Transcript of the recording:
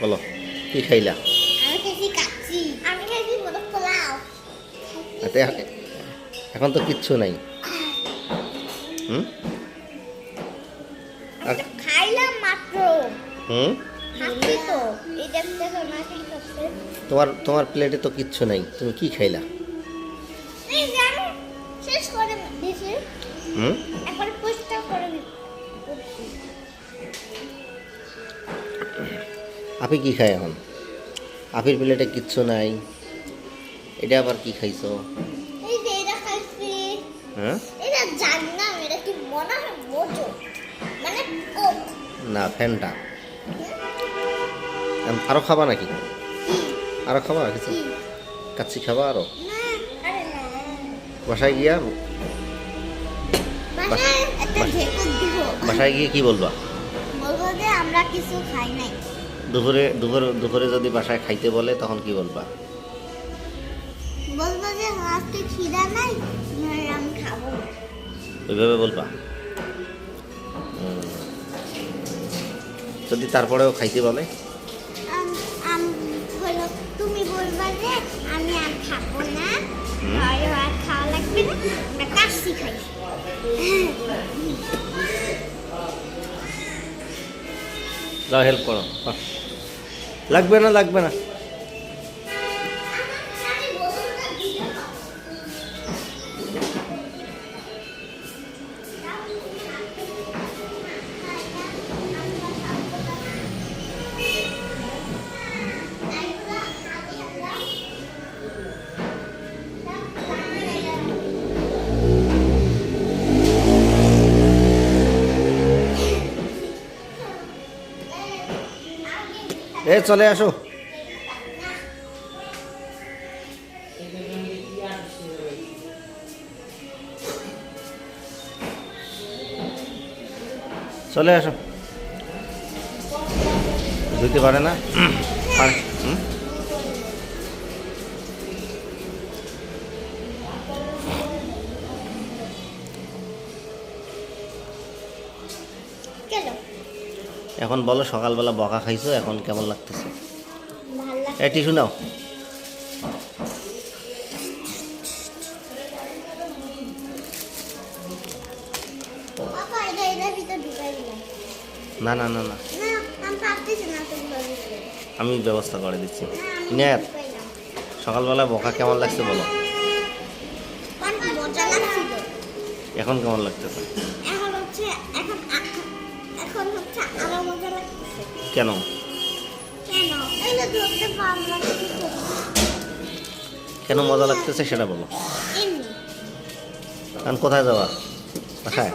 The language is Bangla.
বলো কি খাইলা? আমি খাইছি কাচ্চি, আমি খাইছি মোরগ পোলাও। এখন তো কিচ্ছু নাই। হুম আর খাইলাম মাত্র। হুম খাচ্ছি তো, এই দেখতে তো না কি খাচ্ছে। তোমার প্লেটে তো কিচ্ছু নাই, তুমি কি খাইলা? এই যে আমি শেষ করে দিয়েছি, হুম একবার পরিষ্কার করে দিচ্ছি। আপনি কি খায় এখন? আপির প্লেটে কিচ্ছু নাই, এটা আবার কি খাইছো? এই যে এটা খাইছি, হ্যাঁ এটা জানি না এটা কি মনে হয় মোজো, মানে কোক। না, ফ্যানটা। আরো খাবা নাকি? আরো খাবা কিছু? কি? কাচ্চি খাবা আরো? না, আরে না। বাসায় গিয়া বাসায় একটা ঢেকুর দিব। বাসায় গিয়ে কি বলবা? বলবো যে আমরা কিছু খাই নাই। দুপুরে যদি বাসায় খাইতে বলে তখন কি বলবা? বলবো যে আজকে খিদা নাই, আমি খাবো না। ওইভাবে বলবা? যদি তারপরেও খাইতে বলে? হলো তুমি বলবা যে আমি আর খাবো না, হুম। আর খাওয়া লাগবে না, আমরা কাশি খাই। যাও হেল্প করো। লাগবে না লাগবে না। চলে আসো। চলে আসো। ধুইতে পারে না? পারে। এখন বলো, সকালবেলা বকা খাইছো, এখন কেমন লাগতেছে? এই টিস্যু নাও। না না না না, আমি ব্যবস্থা করে দিচ্ছি। নেট, সকালবেলা বকা কেমন লাগছে বলো? এখন কেমন লাগতেছে? কেন? কেন মজা লাগতেছে সেটা বলো। এখন কোথায় যাওয়া? বাসায়?